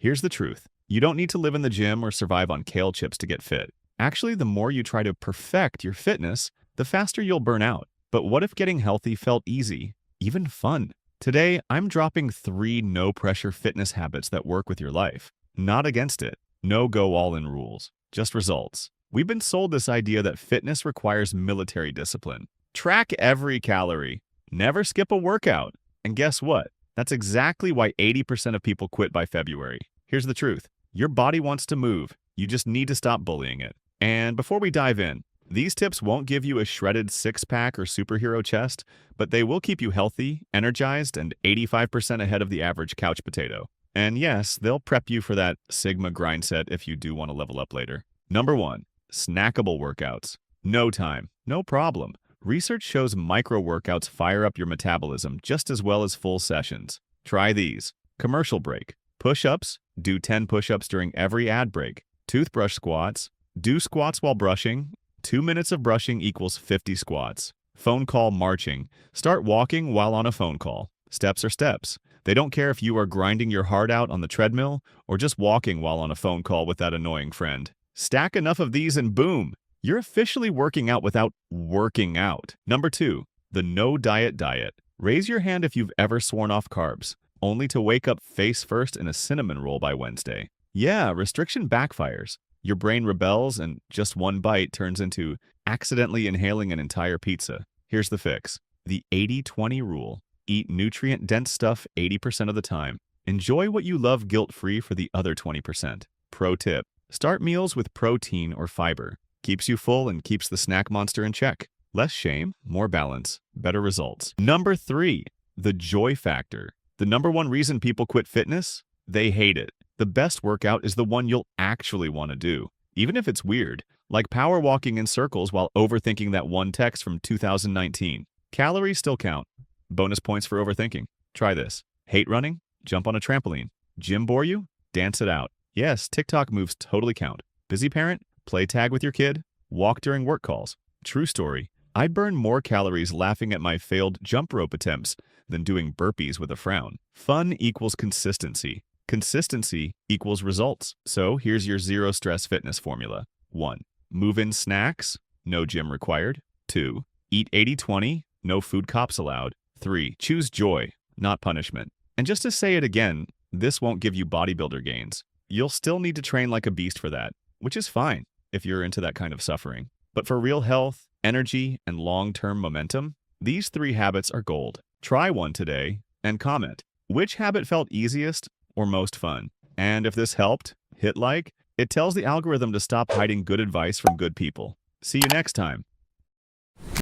Here's the truth. You don't need to live in the gym or survive on kale chips to get fit. Actually, the more you try to perfect your fitness, the faster you'll burn out. But what if getting healthy felt easy, even fun? Today, I'm dropping 3 no-pressure fitness habits that work with your life. Not against it. No go all-in rules. Just results. We've been sold this idea that fitness requires military discipline. Track every calorie. Never skip a workout. And guess what? That's exactly why 80% of people quit by February. Here's the truth. Your body wants to move. You just need to stop bullying it. And before we dive in, these tips won't give you a shredded six-pack or superhero chest, but they will keep you healthy, energized, and 85% ahead of the average couch potato. And yes, they'll prep you for that Sigma grind set if you do want to level up later. Number 1. Snackable workouts. No time, no problem. Research shows micro workouts fire up your metabolism just as well as full sessions. Try these. Commercial break. Push-ups. Do 10 push-ups during every ad break. Toothbrush squats. Do squats while brushing. 2 minutes of brushing equals 50 squats. Phone call marching. Start walking while on a phone call. Steps are steps. They don't care if you are grinding your heart out on the treadmill or just walking while on a phone call with that annoying friend. Stack enough of these and boom, you're officially working out without working out. Number 2, the no diet diet. Raise your hand if you've ever sworn off carbs, only to wake up face first in a cinnamon roll by Wednesday. Yeah, restriction backfires. Your brain rebels and just one bite turns into accidentally inhaling an entire pizza. Here's the fix. The 80-20 rule. Eat nutrient-dense stuff 80% of the time. Enjoy what you love guilt-free for the other 20%. Pro tip. Start meals with protein or fiber. Keeps you full and keeps the snack monster in check. Less shame, more balance, better results. Number 3. The joy factor. The number 1 reason people quit fitness? They hate it. The best workout is the one you'll actually want to do, even if it's weird, like power walking in circles while overthinking that one text from 2019. Calories still count. Bonus points for overthinking. Try this. Hate running? Jump on a trampoline. Gym bore you? Dance it out. Yes, TikTok moves totally count. Busy parent? Play tag with your kid? Walk during work calls. True story. I burn more calories laughing at my failed jump rope attempts than doing burpees with a frown. Fun equals consistency. Consistency equals results. So here's your zero-stress fitness formula. 1. Move in snacks. No gym required. 2. Eat 80-20. No food cops allowed. 3. Choose joy, not punishment. And just to say it again, this won't give you bodybuilder gains. You'll still need to train like a beast for that, which is fine if you're into that kind of suffering. But for real health, energy, and long-term momentum, these 3 habits are gold. Try one today and comment which habit felt easiest or most fun. And if this helped, hit like. It tells the algorithm to stop hiding good advice from good people. See you next time.